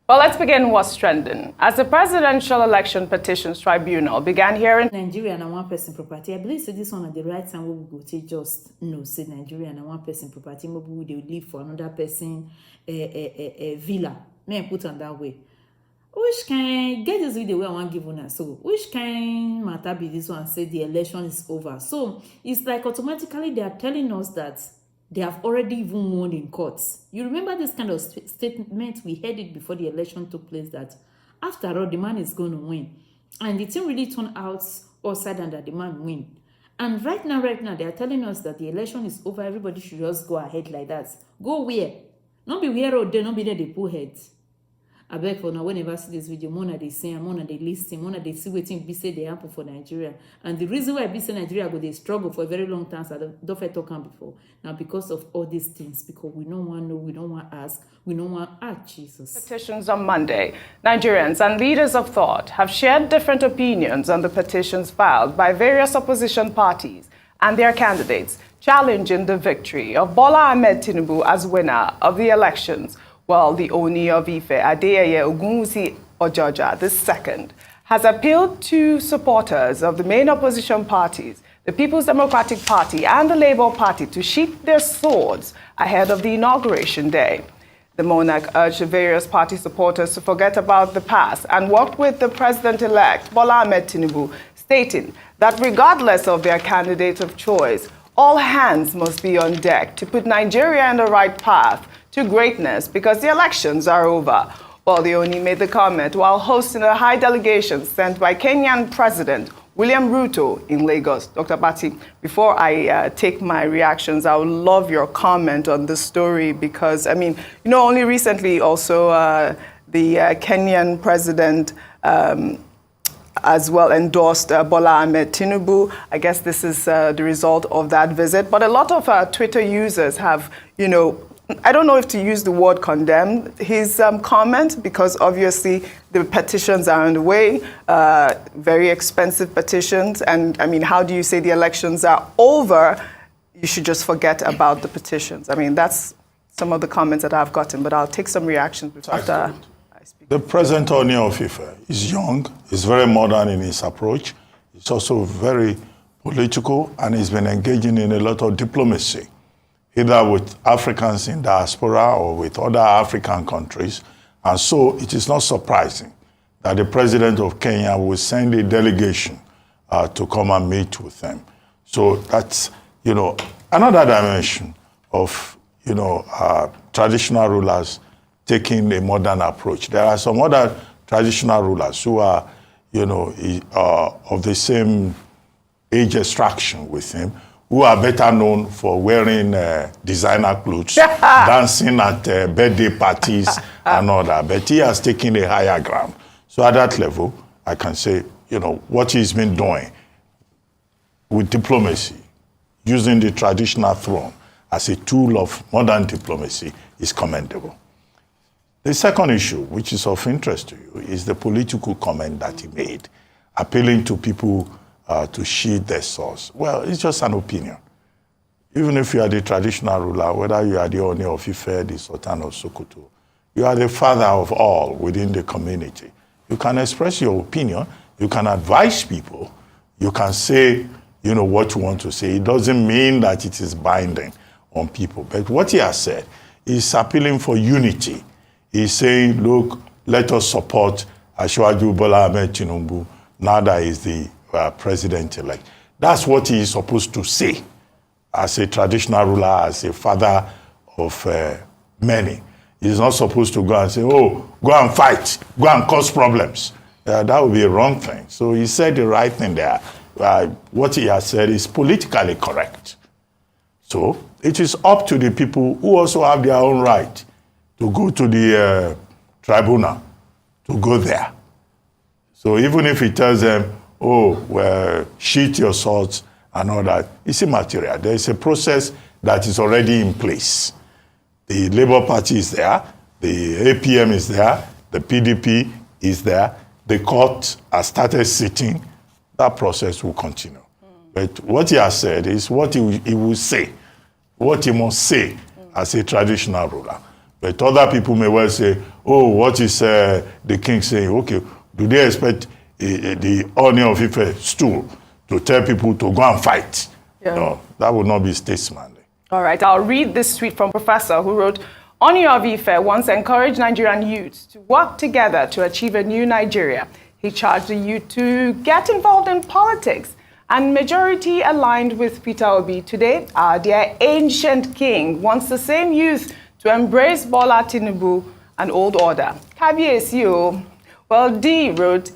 Well, let's begin what's trending. As the Presidential Election Petitions Tribunal began hearing Nigeria and one person property, I believe this one at the right time we will go to just no say Nigeria and one person property, maybe they will leave for another person a villa. May I put on that way? Which can get this video where I want to give one? So which can matter be this one say the election is over? So it's like automatically they are telling us that they have already even won in courts. You remember this kind of statement? We heard it before the election took place that after all, the man is going to win. And the thing really turned out upside down that the man win. And right now, they are telling us that the election is over. Everybody should just go ahead like that. Go where? Not be where or there, not be there they pull heads. I beg for now, whenever I see this video, Mona they say, Mona they listen, Mona they see waiting be say they happen for Nigeria. And the reason why be say Nigeria go they struggle for a very long time, so I don't talk on before. Now because of all these things, because we don't want to know, we don't want to ask, we don't want to ask Jesus. Petitions on Monday. Nigerians and leaders of thought have shared different opinions on the petitions filed by various opposition parties and their candidates, challenging the victory of Bola Ahmed Tinubu as winner of the elections. Well, the Ooni of Ife, Adeyeye Ogunwusi-Ojoja II, has appealed to supporters of the main opposition parties, the People's Democratic Party and the Labour Party, to sheath their swords ahead of the inauguration day. The monarch urged various party supporters to forget about the past and work with the president-elect, Bola Ahmed Tinubu, stating that regardless of their candidate of choice, all hands must be on deck to put Nigeria on the right path to greatness because the elections are over. Well, the Ooni made the comment while hosting a high delegation sent by Kenyan President William Ruto in Lagos. Dr. Bati, before I take my reactions, I would love your comment on this story because, I mean, you know, only recently also the Kenyan president as well endorsed Bola Ahmed Tinubu. I guess this is the result of that visit. But a lot of Twitter users have, you know, I don't know if to use the word condemn his comment because obviously the petitions are on the way, very expensive petitions. And I mean, how do you say the elections are over? You should just forget about the petitions. I mean, that's some of the comments that I've gotten, but I'll take some reactions after I speak. The present Ooni of Ife is young, is very modern in his approach. He's also very political and he's been engaging in a lot of diplomacy, either with Africans in diaspora or with other African countries. And so it is not surprising that the president of Kenya will send a delegation to come and meet with them. So that's, you know, another dimension of, you know, traditional rulers taking a modern approach. There are some other traditional rulers who are, you know, of the same age extraction with him, who are better known for wearing designer clothes, dancing at birthday parties and all that. But he has taken a higher ground. So at that level, I can say, you know, what he's been doing with diplomacy, using the traditional throne as a tool of modern diplomacy is commendable. The second issue, which is of interest to you, is the political comment that he made, appealing to people to sheath their swords. Well, it's just an opinion. Even if you are the traditional ruler, whether you are the Ooni of Ife, the Sultan of Sokoto, you are the father of all within the community. You can express your opinion, you can advise people, you can say, you know, what you want to say. It doesn't mean that it is binding on people. But what he has said is appealing for unity. He's saying, look, let us support Asiwaju Bola Ahmed Tinubu now that he's the president-elect. That's what he is supposed to say as a traditional ruler, as a father of many. He's not supposed to go and say, oh, go and fight, go and cause problems. That would be a wrong thing. So he said the right thing there. What he has said is politically correct. So it is up to the people who also have their own right to go to the tribunal, to go there. So even if he tells them, oh, well, sheath your swords and all that, it's immaterial. There is a process that is already in place. The Labour Party is there, the APM is there, the PDP is there, the court has started sitting. That process will continue. But what he has said is what he will say, what he must say as a traditional ruler. But other people may well say, oh, what is the king saying? Okay, do they expect the Oon of Ife stool to tell people to go and fight? Yeah. No, that would not be statesmanly. All right, I'll read this tweet from Professor who wrote, Oon of Ife once encouraged Nigerian youths to work together to achieve a new Nigeria. He charged the youth to get involved in politics, and majority aligned with Peter Obi. Today, our dear ancient king wants the same youth to embrace Bola Tinubu and old order. Kabiyesi o. Well, D wrote,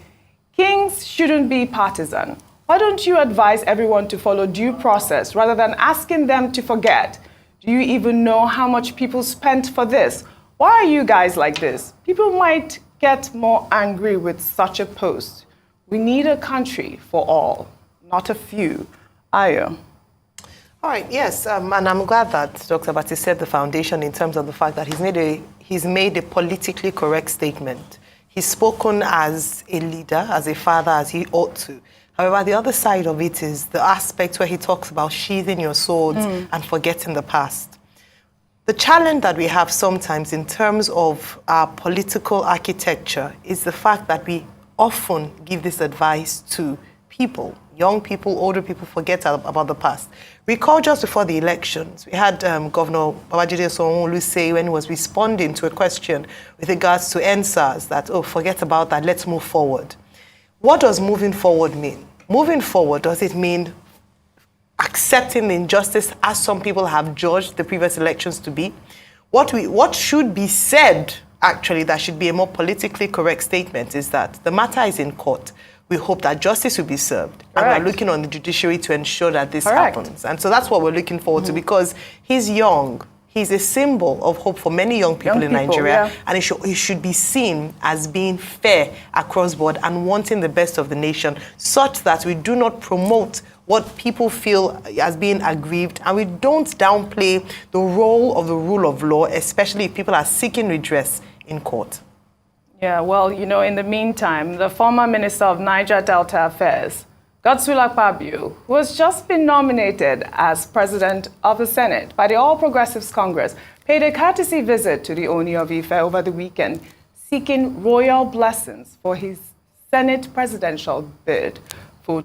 kings shouldn't be partisan. Why don't you advise everyone to follow due process rather than asking them to forget? Do you even know how much people spent for this? Why are you guys like this? People might get more angry with such a post. We need a country for all, not a few. Ayo. All right, yes, and I'm glad that Dr. Bati said the foundation in terms of the fact that he's made a politically correct statement. He's spoken as a leader, as a father, as he ought to. However, the other side of it is the aspect where he talks about sheathing your swords and forgetting the past. The challenge that we have sometimes in terms of our political architecture is the fact that we often give this advice to people, young people, older people, forget about the past. Recall just before the elections, we had Governor Babajide Sanwo-Olu say when he was responding to a question with regards to NSAS that, oh, forget about that, let's move forward. What does moving forward mean? Moving forward, does it mean accepting the injustice as some people have judged the previous elections to be? What should be said, actually, that should be a more politically correct statement is that the matter is in court. We hope that justice will be served. Correct. And we're looking on the judiciary to ensure that this happens. And so that's what we're looking forward to because he's young. He's a symbol of hope for many young people in Nigeria. Yeah. And he should be seen as being fair across board and wanting the best of the nation, such that we do not promote what people feel as being aggrieved, and we don't downplay the role of the rule of law, especially if people are seeking redress in court. Yeah, well, you know, in the meantime, the former Minister of Niger Delta Affairs, Godswill Akpabio, who has just been nominated as President of the Senate by the All Progressives Congress, paid a courtesy visit to the Oon of Ife over the weekend, seeking royal blessings for his Senate presidential bid.